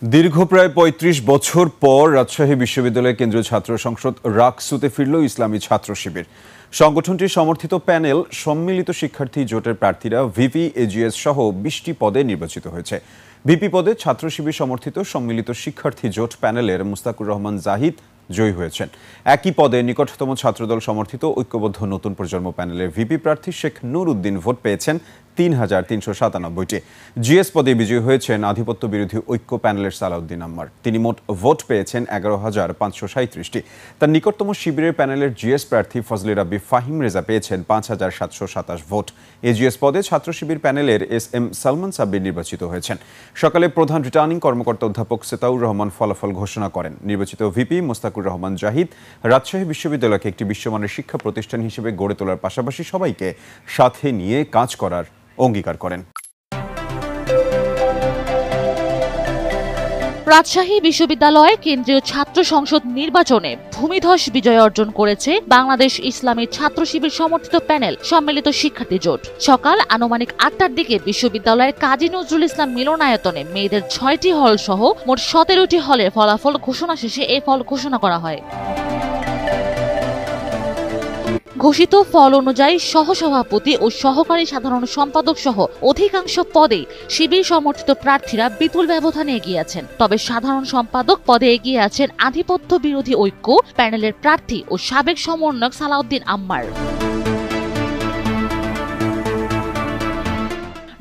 দীর্ঘ প্রায় ৩৫ বছর পর রাজশাহী বিশ্ববিদ্যালয় কেন্দ্রীয় ছাত্র সংসদ রাকসুতে ফিরল ইসলামী ছাত্র শিবির। সংগঠনটির সমর্থিত প্যানেল সম্মিলিত শিক্ষার্থী জোটের প্রার্থীরা ভিপি, এজিএস সহ ২০টি পদে নির্বাচিত হয়েছে। ভিপি পদে ছাত্র শিবির সমর্থিত সম্মিলিত শিক্ষার্থী জোট প্যানেলের মুস্তাকুর রহমান জাহিদ জয়ী হয়েছেন। একই পদে নিকটতম ছাত্রদল সমর্থিত ঐক্যবদ্ধ নতুন প্রজন্ম প্যানেলের ভিপি প্রার্থী শেখ নুর উদ্দিন ভোট পেয়েছেন ৩,৩৯৭টি। জিএস পদে বিজয়ী হয়েছেন আধিপত্য বিরোধী ঐক্য প্যানেলের সালাউদ্দিন আম্মার। তিনি মোট ভোট পেয়েছেন ১১,৫৩৭টি। তার নিকটতম শিবিরের প্যানেলের জিএস প্রার্থী ফজলে রাব্বি ফাহিম রেজা পেয়েছেন ৫,৭২৭ ভোট। এজিএস পদে ছাত্র শিবির প্যানেলের এস.এম. সালমান সাব্বির নির্বাচিত হয়েছেন। সকালে প্রধান রিটার্নিং কর্মকর্তা অধ্যাপক সেতাউর রহমান ফলাফল ঘোষণা করেন। নির্বাচিত ভিপি মুস্তাকুর রহমান জাহিদ রাজশাহী বিশ্ববিদ্যালয়কে একটি বিশ্বমানের শিক্ষা প্রতিষ্ঠান হিসেবে গড়ে তোলার পাশাপাশি সবাইকে সাথে নিয়ে কাজ করার অঙ্গীকার করেন। রাজশাহী বিশ্ববিদ্যালয় কেন্দ্রীয় ছাত্র সংসদ নির্বাচনে ভূমিধস বিজয় অর্জন করেছে বাংলাদেশ ইসলামী ছাত্র শিবির সমর্থিত প্যানেল সম্মিলিত শিক্ষার্থী জোট। সকাল আনুমানিক ৮টার দিকে বিশ্ববিদ্যালয়ের কাজী নজরুল ইসলাম মিলনায়তনে মেয়েদের ৬টি হল সহ মোট ১৭টি হলের ফলাফল ঘোষণা শেষে এ ফল ঘোষণা করা হয়। ঘোষিত ফল অনুযায়ী সহসভাপতি ও সহকারী সাধারণ সম্পাদক সহ অধিকাংশ পদে শিবির সমর্থিত প্রার্থীরা বিপুল ব্যবধানে এগিয়ে আছেন। তবে সাধারণ সম্পাদক পদে এগিয়ে আছেন আধিপত্য বিরোধী ঐক্য প্যানেলের প্রার্থী ও সাবেক সমন্বয়ক সালাউদ্দিন আম্মার।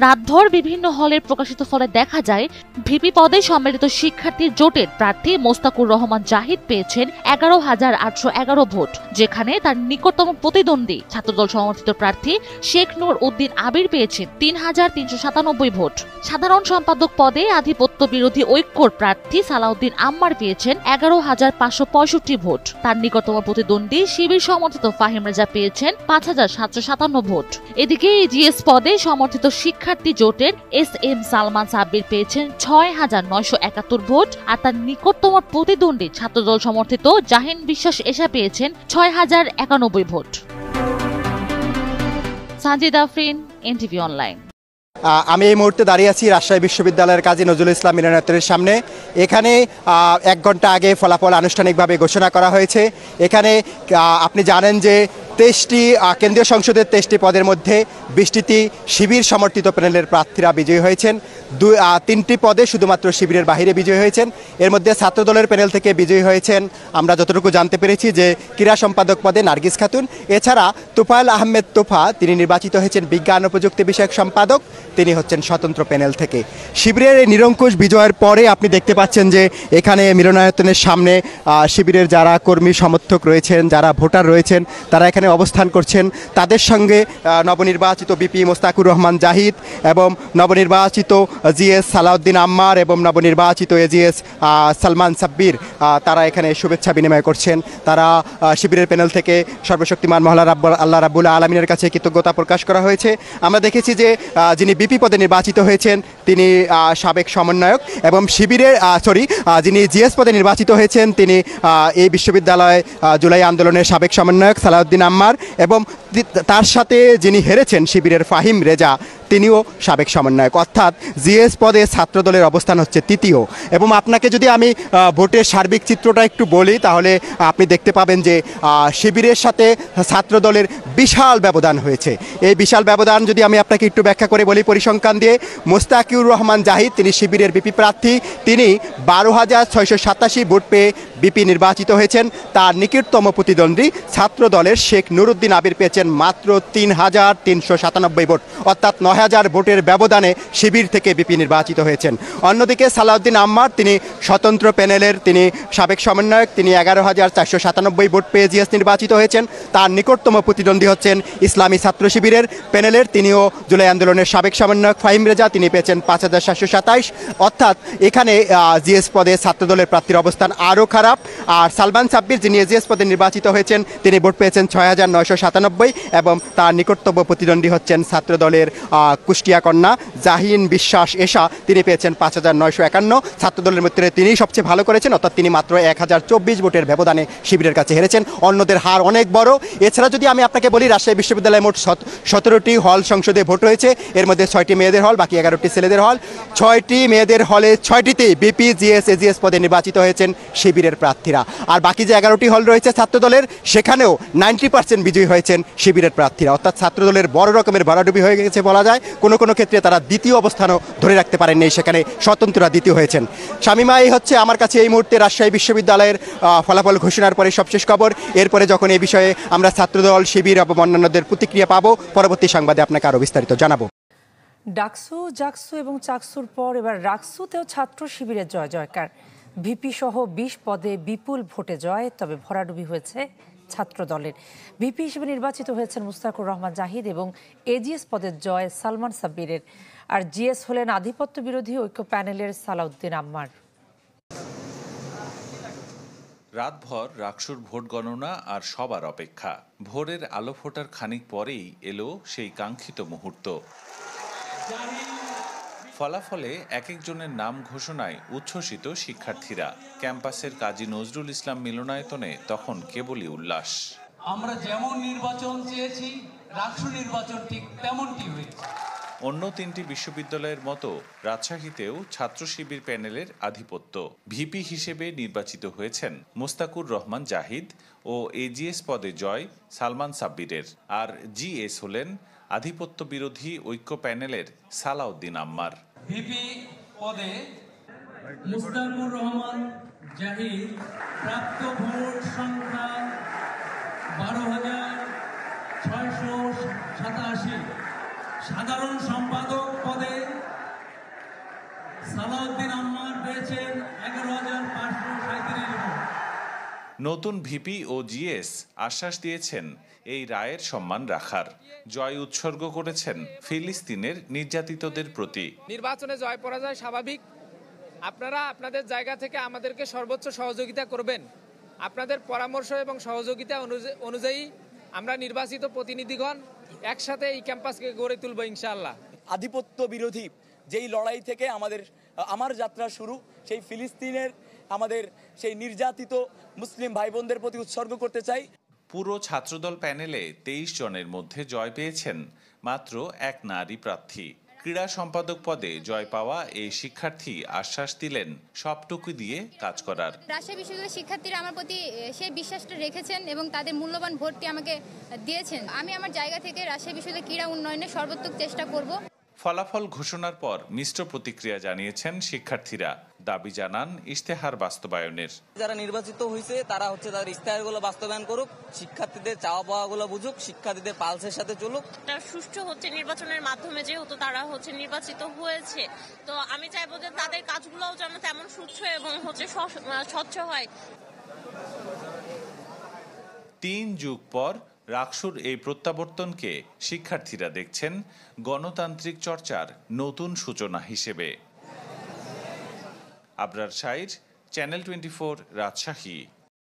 রাতভর বিভিন্ন হলের প্রকাশিত ফলে দেখা যায় ভিপি পদে সম্মিলিত শিক্ষার্থী জোটের প্রার্থী মোস্তাকুর রহমান জাহিদ পেয়েছেন ১১,৮১১ ভোট, যেখানে তার নিকটতম প্রতিদ্বন্দ্বী ছাত্রদল সমর্থিত প্রার্থী শেখ নুর উদ্দিন আবির পেয়েছেন ৩,৩৯৭ ভোট। সাধারণ সম্পাদক পদে আধিপত্য বিরোধী ঐক্যর প্রার্থী সালাউদ্দিন আম্মার পেয়েছেন ১১,৫৬৫ ভোট। তার নিকটতম প্রতিদ্বন্দ্বী শিবির সমর্থিত ফাহিম রেজা পেয়েছেন ৫,৭৫৭ ভোট। এদিকে এজিএস পদে সমর্থিত শিক্ষার্থী জোটের এস.এম. সালমান সাব্বির পেয়েছেন ৬,৯৭১ ভোট, আর তার নিকটতম প্রতিদ্বন্দ্বী ছাত্রদল সমর্থিত জাহিন বিশ্বাস এশা পেয়েছেন ৬,০৯১ vote. Sanjid Afrin, NTV online. আমি এই মুহূর্তে দাঁড়িয়ে আছি রাজশাহী বিশ্ববিদ্যালয়ের কাজী নজরুল ইসলাম মিলনায়তনের সামনে। এখানে ১ ঘন্টা আগে ফলাফল আনুষ্ঠানিকভাবে ঘোষণা করা হয়েছে। এখানে আপনি জানেন যে ২৩টি কেন্দ্রীয় সংসদের ২৩টি পদের মধ্যে ২০টি শিবির সমর্থিত প্যানেলের প্রার্থীরা বিজয়ী হয়েছেন। ৩টি পদে শুধুমাত্র শিবিরের বাহিরে বিজয়ী হয়েছেন। এর মধ্যে ছাত্রদলের প্যানেল থেকে বিজয়ী হয়েছেন আমরা যতটুকু জানতে পেরেছি যে ক্রীড়া সম্পাদক পদে নার্গিস খাতুন। এছাড়া তোফায়েল আহমেদ তোফা, তিনি নির্বাচিত হয়েছেন বিজ্ঞান ও প্রযুক্তি বিষয়ক সম্পাদক, তিনি হচ্ছেন স্বতন্ত্র প্যানেল থেকে। শিবিরের এই নিরঙ্কুশ বিজয়ের পরে আপনি দেখতে পাচ্ছেন যে এখানে মিলনায়তনের সামনে শিবিরের যারা কর্মী সমর্থক রয়েছেন, যারা ভোটার রয়েছেন, তারা এখানে অবস্থান করছেন। তাদের সঙ্গে নবনির্বাচিত ভিপি মোস্তাকুর রহমান জাহিদ এবং নবনির্বাচিত জিএস সালাউদ্দিন আম্মার এবং নবনির্বাচিত এজিএস সালমান সাব্বির, তারা এখানে শুভেচ্ছা বিনিময় করছেন। তারা শিবিরের প্যানেল থেকে সর্বশক্তিমান মহলা আল্লাহ রাব্বুল আলামিনের কাছে কৃতজ্ঞতা প্রকাশ করা হয়েছে। আমরা দেখেছি যে যিনি ভিপি পদে নির্বাচিত হয়েছেন তিনি সাবেক সমন্বয়ক, এবং শিবিরের যিনি জিএস পদে নির্বাচিত হয়েছেন তিনি এই বিশ্ববিদ্যালয় জুলাই আন্দোলনের সাবেক সমন্বয়ক সালাউদ্দিন আম্মার, এবং তার সাথে যিনি হেরেছেন শিবিরের ফাহিম রেজা, তিনিও সাবেক সমন্বয়ক। অর্থাৎ জিএস পদে ছাত্রদলের অবস্থান হচ্ছে তৃতীয়। এবং আপনাকে যদি আমি ভোটের সার্বিক চিত্রটা একটু বলি তাহলে আপনি দেখতে পাবেন যে শিবিরের সাথে ছাত্রদলের বিশাল ব্যবধান হয়েছে। এই বিশাল ব্যবধান যদি আমি আপনাকে একটু ব্যাখ্যা করে বলি পরিসংখ্যান দিয়ে, মোস্তাকুর রহমান জাহিদ, তিনি শিবিরের বিপি প্রার্থী, তিনি ১২,৬৮৭ ভোট পেয়ে বিপি নির্বাচিত হয়েছেন। তার নিকটতম প্রতিদ্বন্দ্বী ছাত্রদলের শেখ নুর উদ্দিন আবির পেয়েছেন মাত্র ৩,৩৯৭ ভোট, অর্থাৎ ৯,০০০ ভোটের ব্যবধানে শিবির থেকে বিপি নির্বাচিত হয়েছেন। অন্যদিকে সালাউদ্দিন আম্মার, তিনি স্বতন্ত্র প্যানেলের, তিনি সাবেক সমন্বয়ক, তিনি ১১,৪৯৭ ভোট পেয়ে জিএস নির্বাচিত হয়েছেন। তার নিকটতম প্রতিদ্বন্দ্বী হচ্ছেন ইসলামী ছাত্র শিবিরের প্যানেলের, তিনিও জুলাই আন্দোলনের সাবেক সমন্বয়ক ফাহিম রেজা, তিনি পেয়েছেন ৫,৭২৭। অর্থাৎ এখানে জিএস পদে ছাত্রদলের প্রার্থীর অবস্থান আরও খারাপ। আর সালমান সাব্বির, যিনি এজিএস পদে নির্বাচিত হয়েছেন, তিনি ভোট পেয়েছেন ৬,৯৯৭ এবং তার নিকটতম প্রতিদ্বন্দ্বী হচ্ছেন ছাত্রদলের কুষ্টিয়া কন্যা জাহিন বিশ্বাস এশা তিনি পেয়েছেন 5,951। ছাত্রদলের মধ্যে তিনি সবচেয়ে ভালো করেছেন, অর্থাৎ তিনি মাত্র 1024 ভোটের ব্যবধানে শিবিরের কাছে হেরেছেন। অন্যদের হার অনেক বড়। এছাড়া যদি আমি আপনাকে বলি, রাজশাহী বিশ্ববিদ্যালয়ে মোট 17টি হল সংসদে ভোট হয়েছে। এর মধ্যে 6টি মেয়েদের হল, বাকি 11টি ছেলেদের হল। 6টি মেয়েদের হলে 6টিতে বিপি, জিএস, এজিএস পদে নির্বাচিত হয়েছেন শিবিরের প্রার্থীরা। আর বাকি যে 11টি হল রয়েছে ছাত্রদলের, সেখানেও 90% বিজয়ী হয়েছেন শিবিরের প্রার্থীরা। অর্থাৎ ছাত্রদলের বড় রকমের ভরাডুবি হয়ে গেছে বলা যায়। কোনো কোনো ক্ষেত্রে তারা দ্বিতীয় অবস্থানও ধরে রাখতে পারেননি, সেখানে স্বতন্ত্ররা দ্বিতীয় হয়েছেন। শামীমা, এই হচ্ছে আমার কাছে এই মুহূর্তে রাজশাহী বিশ্ববিদ্যালয়ের ফলাফল ঘোষণার পরে সবশেষ খবর। এরপরে যখন এই বিষয়ে আমরা ছাত্রদল, শিবির এবং অন্যান্যদের প্রতিক্রিয়া পাবো, পরবর্তী সংবাদে আপনাকে আরও বিস্তারিত জানাবো। ডাকসু, জাকসু এবং চাকসুর পর এবার রাকসুতেও ছাত্র শিবিরের জয় জয়কার। ভিপি সহ 20 পদে বিপুল ভোটে জয়, তবে ভরাডুবি হয়েছে ছাত্র দলের। ভিপি হিসেবে নির্বাচিত হয়েছেন মুস্তাকুর রহমান জাহিদ এবং এজিএস পদের জয় সালমান সাব্বিরের। আর জিএস হলেন আধিপত্য বিরোধী ঐক্য প্যানেলের সালাউদ্দিন আম্মার। রাতভর রাকসুর ভোট গণনা আর সবার অপেক্ষা। ভোরের আলো ফোটার খানিক পরেই এলো সেই কাঙ্ক্ষিত মুহূর্ত। ফলাফলে এক একজনের নাম ঘোষণায় উচ্ছ্বসিত শিক্ষার্থীরা। ক্যাম্পাসের কাজী নজরুল ইসলাম মিলনায়তনে তখন কেবলই উল্লাস। আমরা যেমন নির্বাচন চেয়েছি, রাকসু নির্বাচন ঠিক তেমনটি হয়েছে। অন্য 3টি বিশ্ববিদ্যালয়ের মতো রাজশাহীতেও ছাত্র শিবির প্যানেলের আধিপত্য। ভিপি হিসেবে নির্বাচিত হয়েছেন মুস্তাকুর রহমান জাহিদ ও এজিএস পদে জয় সালমান সাব্বিরের। আর জিএস হলেন আধিপত্য বিরোধী ঐক্য প্যানেলের সালাউদ্দিন আম্মার। ভিপি পদে মুস্তাকুর রহমান জাহিদ প্রাপ্ত ভোট সংখ্যা 12,687। সাধারণ সম্পাদক পদে সালাউদ্দিন আম্মার পেয়েছেন 11,537 ভোট। নতুন ভিপি ও জিএস আশ্বাস দিয়েছেন এই রায়ের সম্মান রাখার। জয় উৎসর্গ করেছেন ফিলিস্তিনের নির্যাতিতদের প্রতি। নির্বাচনে জয় পরাজয় স্বাভাবিক। আপনারা আপনাদের জায়গা থেকে আমাদেরকে সর্বোচ্চ সহযোগিতা করবেন। আপনাদের পরামর্শ এবং সহযোগিতা অনুযায়ী আমরা নির্বাচিত প্রতিনিধিগণ একসাথে এই ক্যাম্পাসকে গড়ে তুলব ইনশাআল্লাহ। আধিপত্য বিরোধী যেই লড়াই থেকে আমার যাত্রা শুরু, সেই ফিলিস্তিনের আমাদের সেই নির্যাতিত মুসলিম ভাই বোনদের প্রতি উৎসর্গ করতে চাই। পুরো ছাত্রদল প্যানেলে 23 জনের মধ্যে জয় পেয়েছেন মাত্র এক নারী প্রার্থী। ক্রীড়া সম্পাদক পদে জয় পাওয়া এই শিক্ষার্থী আশ্বাস দিলেন সবটুকু দিয়ে কাজ করার। রাজশাহী বিশ্ববিদ্যালয়ের শিক্ষার্থীরা আমার প্রতি সেই বিশ্বাসটা রেখেছেন এবং তাদের মূল্যবান ভোটটি আমাকে দিয়েছেন। আমি আমার জায়গা থেকে রাজশাহী বিশ্ববিদ্যালয়ের ক্রীড়া উন্নয়নে সর্বোত্তম চেষ্টা করব। ফলাফল ঘোষণার পর মিশ্র প্রতিক্রিয়া জানিয়েছেন শিক্ষার্থীরা। দাবি জানান ইশতেহার বাস্তবায়নের। যারা নির্বাচিত হয়েছে তারা তাদের ইশতেহারগুলো বাস্তবায়ন করুক, শিক্ষার্থীদের চাওয়া পাওয়াগুলো বুঝুক, শিক্ষার্থীদের পালসের সাথে চলুক। সুষ্ঠু হচ্ছে নির্বাচনের মাধ্যমে, যেহেতু তারা নির্বাচিত হয়েছে, তো আমি চাইবো যে তাদের কাজগুলোও যেন তেমন সুষ্ঠু এবং স্বচ্ছ হয়। 3 যুগ পর রাকসুর এই প্রত্যাবর্তনকে শিক্ষার্থীরা দেখছেন গণতান্ত্রিক চর্চার নতুন সূচনা হিসেবে। আবরার শাইর, চ্যানেল 24, রাজশাহী।